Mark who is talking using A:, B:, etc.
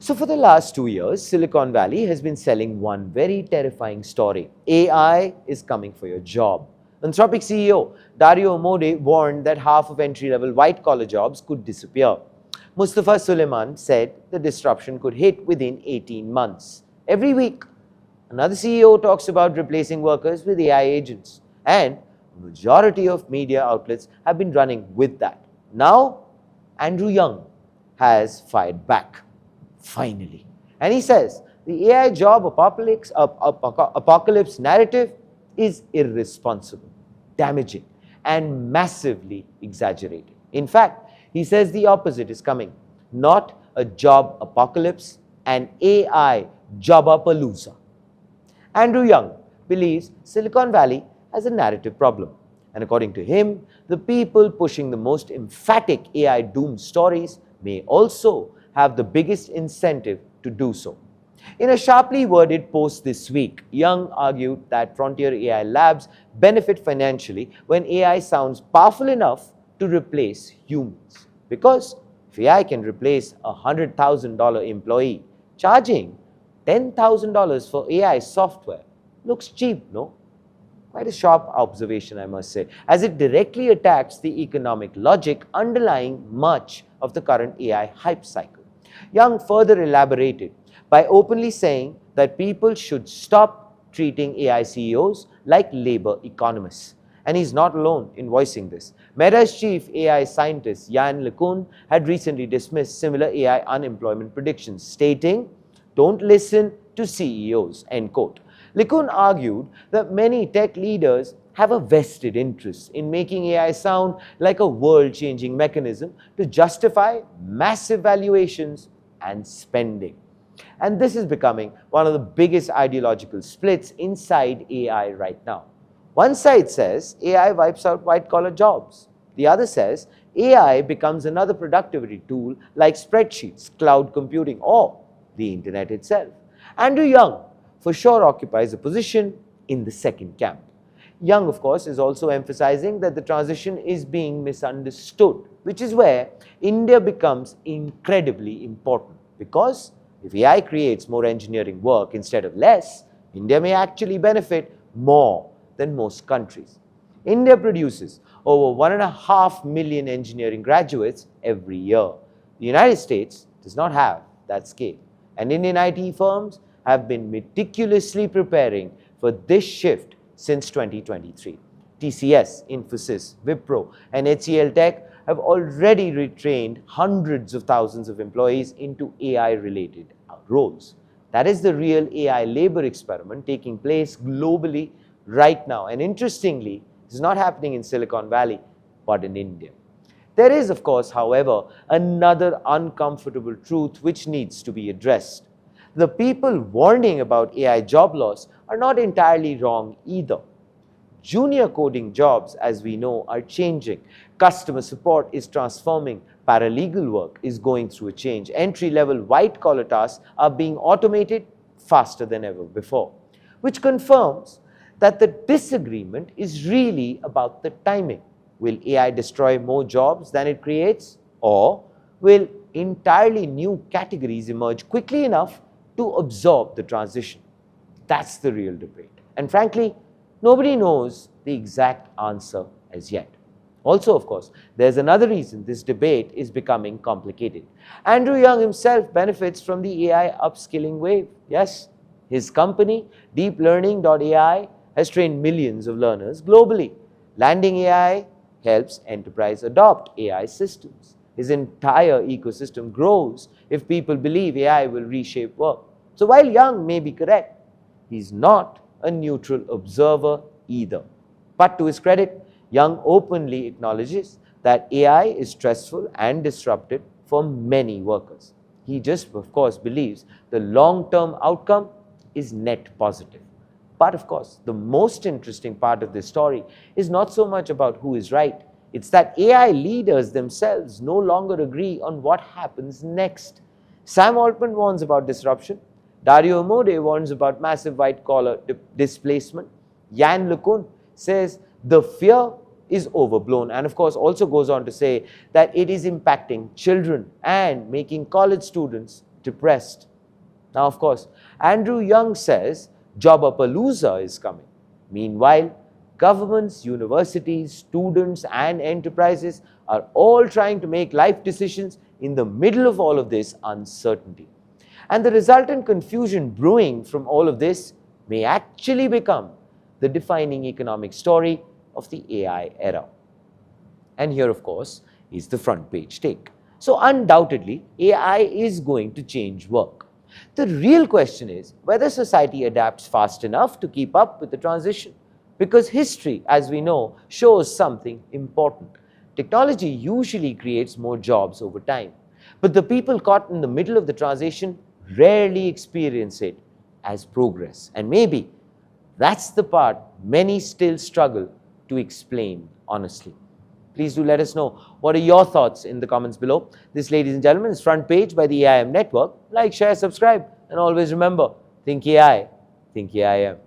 A: So for the last 2 years, Silicon Valley has been selling one very terrifying story. AI is coming for your job. Anthropic CEO Dario Amodei warned that half of entry-level white-collar jobs could disappear. Mustafa Suleiman said the disruption could hit within 18 months. Every week, another CEO talks about replacing workers with AI agents. And the majority of media outlets have been running with that. Now, Andrew Young has fired back. Finally. And he says the AI job apocalypse narrative is irresponsible, damaging, and massively exaggerated. In fact, he says the opposite is coming. Not a job apocalypse, an AI jobapalooza. Andrew Young believes Silicon Valley has a narrative problem. And according to him, the people pushing the most emphatic AI doom stories may also have the biggest incentive to do so. In a sharply worded post this week, Young argued that frontier AI labs benefit financially when AI sounds powerful enough to replace humans. Because if AI can replace a $100,000 employee, charging $10,000 for AI software looks cheap, no? Quite a sharp observation, I must say, as it directly attacks the economic logic underlying much of the current AI hype cycle. Young further elaborated by openly saying that people should stop treating AI CEOs like labor economists. And he's not alone in voicing this. Meta's chief AI scientist Yann LeCun had recently dismissed similar AI unemployment predictions, stating, "Don't listen to CEOs," end quote. LeCun argued that many tech leaders have a vested interest in making AI sound like a world-changing mechanism to justify massive valuations and spending. And this is becoming one of the biggest ideological splits inside AI right now. One side says AI wipes out white-collar jobs. The other says AI becomes another productivity tool like spreadsheets, cloud computing, or the internet itself. Andrew Young for sure occupies a position in the second camp. Young, of course, is also emphasizing that the transition is being misunderstood, which is where India becomes incredibly important. Because if AI creates more engineering work instead of less, India may actually benefit more than most countries. India produces over 1.5 million engineering graduates every year. The United States does not have that scale. And Indian IT firms have been meticulously preparing for this shift since 2023. TCS, Infosys, Wipro, and HCL Tech have already retrained hundreds of thousands of employees into AI-related roles. That is the real AI labor experiment taking place globally right now. And interestingly, it's not happening in Silicon Valley, but in India. There is, of course, however, another uncomfortable truth which needs to be addressed. The people warning about AI job loss are not entirely wrong either. Junior coding jobs, as we know, are changing. Customer support is transforming. Paralegal work is going through a change. Entry-level white-collar tasks are being automated faster than ever before, which confirms that the disagreement is really about the timing. Will AI destroy more jobs than it creates? Or will entirely new categories emerge quickly enough to absorb the transition? That's the real debate. And frankly, nobody knows the exact answer as yet. Also, of course, there's another reason this debate is becoming complicated. Andrew Young himself benefits from the AI upskilling wave. Yes, his company, deeplearning.ai, has trained millions of learners globally. Landing AI helps enterprise adopt AI systems. His entire ecosystem grows if people believe AI will reshape work. So while Young may be correct, he's not a neutral observer either. But to his credit, Young openly acknowledges that AI is stressful and disruptive for many workers. He just, of course, believes the long-term outcome is net positive. But of course, the most interesting part of this story is not so much about who is right. It's that AI leaders themselves no longer agree on what happens next. Sam Altman warns about disruption. Dario Amodei warns about massive white-collar displacement. Yann LeCun says the fear is overblown, and of course also goes on to say that it is impacting children and making college students depressed. Now, of course, Andrew Young says Jobapalooza is coming. Meanwhile, governments, universities, students, and enterprises are all trying to make life decisions in the middle of all of this uncertainty. And the resultant confusion brewing from all of this may actually become the defining economic story of the AI era. And here, of course, is the front page take. So undoubtedly, AI is going to change work. The real question is whether society adapts fast enough to keep up with the transition. Because history, as we know, shows something important. Technology usually creates more jobs over time. But the people caught in the middle of the transition rarely experience it as progress. And maybe that's the part many still struggle to explain honestly. Please do let us know what are your thoughts in the comments below. This, ladies and gentlemen, is Front Page by the AIM Network. Like, share, subscribe, and always remember, think AI, think AIM.